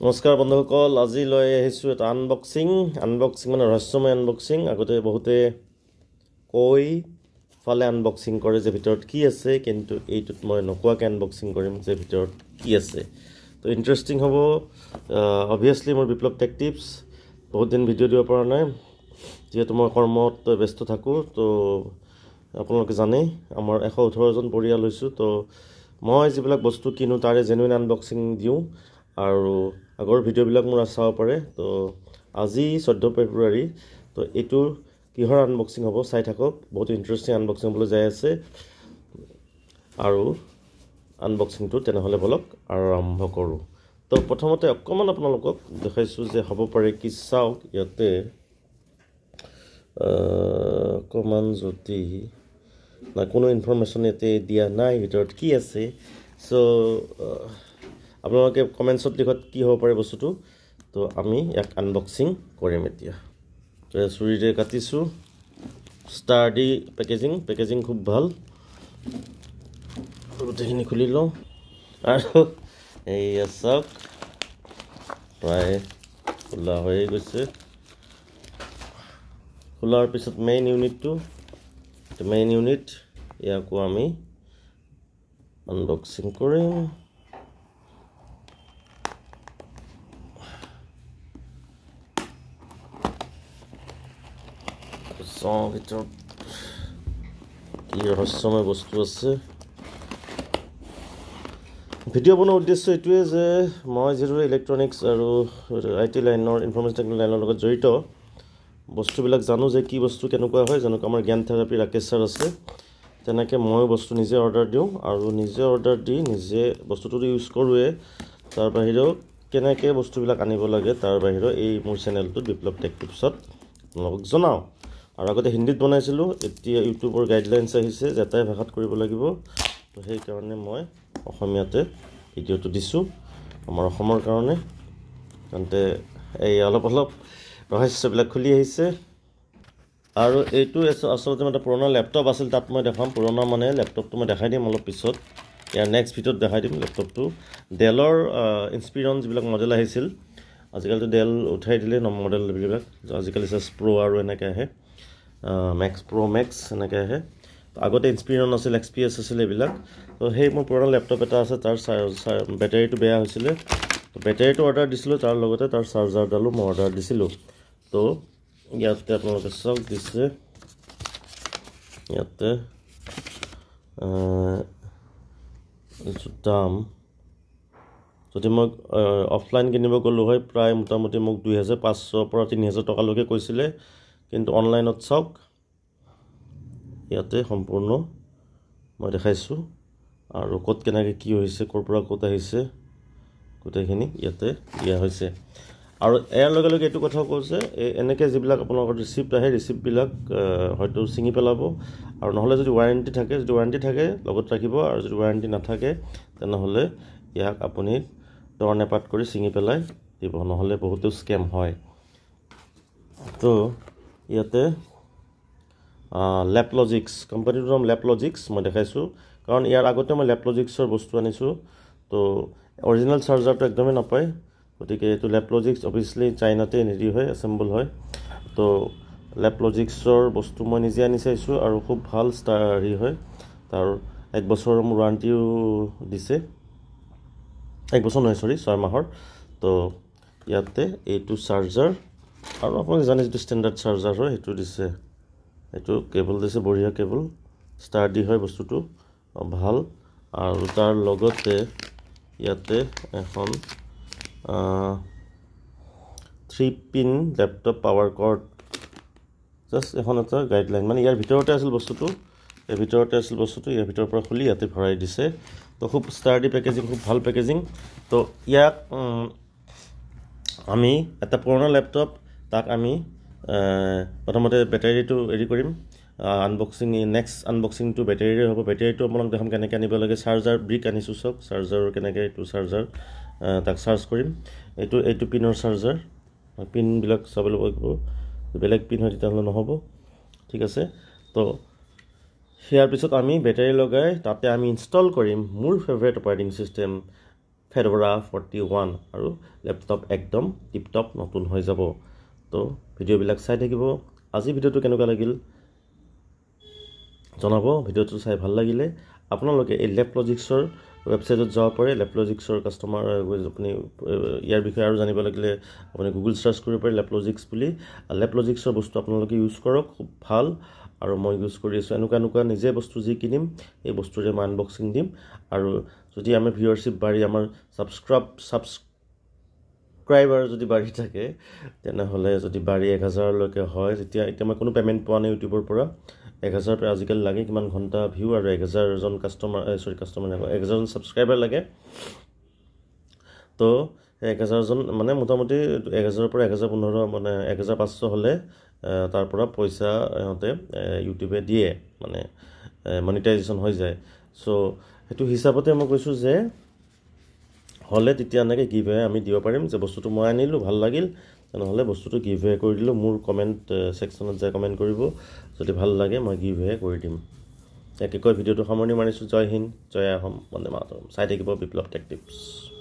নমস্কাৰ বন্ধুসকল, আজি লৈ আহিছোঁ এটা আনবক্সিং মানে ৰহস্যময় আনবক্সিং। আগতে বহুতে কৈ ফালে আনবক্সিং কৰে যে ভিতৰত কি আছে, কিন্তু এইটোত মই নোকোৱাকৈ আনবক্সিং কৰিম যে ভিতৰত কি আছে। তো ইণ্টাৰেষ্টিং হ'ব। অবভিয়াছলি মোৰ বিপ্লৱ টেক টিপছ বহুত দিন ভিডিঅ' দিব পৰা নাই, যিহেতু মই কৰ্মত ব্যস্ত থাকোঁ। তো আপোনালোকে জানেই আমাৰ 118জন পৰিয়াল হৈছোঁ। তো মই যিবিলাক বস্তু কিনো তাৰে জেনুইন আনবক্সিং দিওঁ, আৰু আগৰ ভিডিঅ'বিলাক মোৰ চাব পাৰে। তো আজি 14 ফেব্ৰুৱাৰী, তো এইটোৰ কিহৰ আনবক্সিং হ'ব চাই থাকক। বহুত ইণ্টাৰেষ্টিং আনবক্সিং হ'বলৈ যাই আছে, আৰু আনবক্সিংটো তেনেহ'লে বলক আৰম্ভ কৰোঁ। তো প্ৰথমতে অকণমান আপোনালোকক দেখাইছোঁ যে হ'ব পাৰে কি। চাওক ইয়াতে অকণমান যদি কোনো ইনফৰমেশ্যন ইয়াতে দিয়া নাই ভিতৰত কি আছে। চ' আপোনালোকে কমেণ্টছত লিখত কি হ'ব পাৰে বস্তুটো। তো আমি ইয়াক আনবক্সিং কৰিম এতিয়া। তো চুৰিৰে কাটিছোঁ, ষ্টাৰ্ডি পেকেজিং খুব ভাল। গোটেইখিনি খুলি লওঁ, আৰু এইয়া চাওক প্ৰায় খোলা হৈয়ে গৈছে। খোলাৰ পিছত মেইন ইউনিট ইয়াকো আমি আনবক্সিং কৰিম। ভিতৰত কি ৰহস্যময় বস্তু আছে। ভিডিঅ' বনোৱাৰ উদ্দেশ্য এইটোৱে যে মই যিহেতু ইলেক্ট্ৰনিক্স আৰু IT লাইনৰ ইনফৰমেশ্যন টেকন'লজি লাইনৰ লগত জড়িত, বস্তুবিলাক জানো যে কি বস্তু কেনেকুৱা হয়। যেনেকৈ আমাৰ জ্ঞান থেৰাপী ৰাকেশ ছাৰ আছে, তেনেকৈ মই বস্তু নিজে অৰ্ডাৰ দিওঁ, আৰু নিজে অৰ্ডাৰ দি নিজে বস্তুটোতো ইউজ কৰোঁৱে। তাৰ বাহিৰেও কেনেকৈ বস্তুবিলাক আনিব লাগে তাৰ বাহিৰেও এই মোৰ চেনেলটোত বিপ্লৱ টেক টিপছত আপোনালোকক জনাওঁ। আৰু আগতে হিন্দীত বনাইছিলোঁ, এতিয়া ইউটিউবৰ গাইডলাইনছ আহিছে যে এটাই ভাষাত কৰিব লাগিব। তো সেইকাৰণে মই অসমীয়াতে ভিডিঅ'টো দিছোঁ আমাৰ অসমৰ কাৰণে। তেন্তে এই অলপ ৰহস্যবিলাক খুলি আহিছে। আৰু এইটো আচলতে এটা পুৰণা লেপটপ আছিল, তাত মই দেখাম। পুৰণা মানে লেপটপটো মই দেখাই দিম অলপ পিছত, ইয়াৰ নেক্সট ভিডিঅ'ত দেখাই দিম লেপটপটো। ডেলৰ ইনস্পিৰন যিবিলাক মডেল আহিছিল, আজিকালিতো ডেল উঠাই দিলে মডেলবিলাক। আজিকালি প্ৰ' আৰু এনেকৈ আহে, মেক্স প্ৰ' মেক্স এনেকৈ আহে। আগতে ইনস্পিৰন আছিল, XPS আছিল এইবিলাক। তো সেই মোৰ পুৰণা লেপটপ এটা আছে, তাৰ বেটাৰীটো বেয়া হৈছিলে। তো বেটাৰীটো অৰ্ডাৰ দিছিলোঁ, তাৰ লগতে তাৰ চাৰ্জাৰডালো মই অৰ্ডাৰ দিছিলোঁ। তো ইয়াতে আপোনালোকে চাওক দিছে, ইয়াতে দাম যদি মই অফলাইন কিনিব গ'লোঁ হয় প্ৰায় মোটামুটি মোক 2500 পৰা 3000 টকালৈকে কৈছিলে। কিন্তু অনলাইনত চাওক, ইয়াতে সম্পূৰ্ণ মই দেখাইছোঁ, আৰু ক'ত কেনেকৈ কি হৈছে, ক'ৰ পৰা ক'ত আহিছে, গোটেইখিনি ইয়াতে দিয়া হৈছে। আৰু ইয়াৰ লগে লগে এইটো কথাও কওঁ যে এনেকৈ যিবিলাক আপোনালোকৰ ৰিচিপ্ট আহে, ৰিচিপ্টবিলাক হয়তো ছিঙি পেলাব, আৰু নহ'লে যদি ৱাৰেণ্টি থাকে লগত ৰাখিব, আৰু যদি ৱাৰেণ্টি নাথাকে তেনেহ'লে ইয়াক আপুনি টৰ্ণ এপাৰ্ট কৰি ছিঙি পেলাই দিব, নহ'লে বহুতো স্কেম হয়। তো ইয়াতে লেপলজিক্স কোম্পানীটোৰ নাম লেপলজিক্স মই দেখাইছোঁ, কাৰণ ইয়াৰ আগতে মই লেপলজিক্সৰ বস্তু আনিছোঁ। তো অৰিজিনেল চাৰ্জাৰটো একদমেই নাপায়, গতিকে এইটো লেপলজিক্স অভিয়াছলি চাইনাতে হেৰি হয়, এছেম্বল হয়। তো লেপলজিক্সৰ বস্তু মই নিজে আনি চাইছোঁ, আৰু খুব ভাল হেৰি হয়। তাৰ 1 বছৰৰ মোৰ ৱাৰেণ্টিও দিছে, 1 বছৰ নহয় 6 মাহৰ। তো ইয়াতে এইটো চাৰ্জাৰ, আৰু আপোনালোকে জানে যিটো ষ্টেণ্ডাৰ্ড চাৰ্জাৰ হয় সেইটো দিছে। এইটো কেবল দিছে, বঢ়িয়া কেবল, ষ্টাৰ্ডি হয় বস্তুটো, ভাল। আৰু তাৰ লগতে ইয়াতে এখন 3-পিন লেপটপ পাৱাৰ কৰ্ড, জাষ্ট এখন এটা গাইডলাইন, মানে ইয়াৰ ভিতৰতে আছিল বস্তুটো, ইয়াৰ ভিতৰৰ পৰা খুলি ইয়াতে ভৰাই দিছে। তো খুব ষ্টাৰ্ডি পেকেজিং, খুব ভাল পেকেজিং। তো ইয়াক আমি এটা পুৰণা লেপটপ, তাক আমি প্ৰথমতে বেটাৰীটো হেৰি কৰিম নেক্সট আনবক্সিংটো বেটাৰীৰে হ'ব। বেটাৰীটো আপোনাক দেখাম কেনেকৈ আনিব লাগে। চাৰ্জাৰ ব্ৰিক আনিছোঁ, চাওক চাৰ্জাৰৰ কেনেকৈ, এইটো চাৰ্জাৰ, তাক চাৰ্জ কৰিম। এইটো পিনৰ চাৰ্জাৰ, পিনবিলাক চাব লাগিব, বেলেগ পিন হয় তেতিয়াহ'লে নহ'ব, ঠিক আছে। তো ইয়াৰ পিছত আমি বেটাৰী লগাই তাতে আমি ইনষ্টল কৰিম মোৰ ফেভৰেট অপাৰেটিং ছিষ্টেম Fedora 41 আৰু লেপটপ একদম টিপটপ নতুন হৈ যাব তো ভিডিঅ'বিলাক চাই থাকিব আজি ভিডিঅ'টো কেনেকুৱা লাগিল জনাব ভিডিঅ'টো চাই ভাল লাগিলে আপোনালোকে এই লেপলজিক্সৰ ৱেবছাইটত যাব পাৰে লেপলজিক্সৰ কাষ্টমাৰ আপুনি ইয়াৰ বিষয়ে আৰু জানিব লাগিলে আপুনি গুগল সাৰ্চ কৰিব পাৰে লেপলজিক্স বুলি লেপলজিক্সৰ বস্তু আপোনালোকে ইউজ কৰক খুব ভাল আৰু মই ইউজ কৰি আছো এনেকুৱা নিজে বস্তু যি কিনিম এই বস্তুৰে মই আনবক্সিং দিম আৰু যদি আমাৰ ভিউয়াৰশিপ বাঢ়ি আমাৰ সাবস্ক্ৰাইবাৰ যদি বাঢ়ি থাকে তেনেহলে যদি বাঢ়ি 1000 লৈকে হয় তেতিয়া এতিয়া মই কোনো পেমেন্ট পোৱা নাই ইউটিউবৰ পৰা 1000 পৰা আজিকালি লাগে কিমান ঘন্টা ভিউ আৰু 1000 জন কাস্টমাৰ 1000 জন সাবস্ক্ৰাইবাৰ লাগে তো 1000 জন মানে মোটামুটি 1000 পৰা 1015 মানে 1500 হলে তাৰ পৰা পইচা হতে ইউটিউবে দিয়ে মানে মনিটাইজেশন হৈ যায় সো হেতু হিচাপতে মই কৈছো যে হলে তেতিয়া নাকি গিভৱে আমি দিব পাৰিম যে বস্তুটো মই আনিলো ভাল লাগিল তেনেহলে বস্তুটো গিভৱে কৰি দিলো মোৰ কমেন্ট সেকশনত যায় কমেন্ট কৰিব যদি ভাল লাগে মই গিভৱে কৰি দিম একে কৈ ভিডিঅটো সামৰণি মাৰিছো জয় হিন্দ জয় আহোম বন্দে মাতৰম চাই থাকিব বিপ্লৱ টেক টিপছ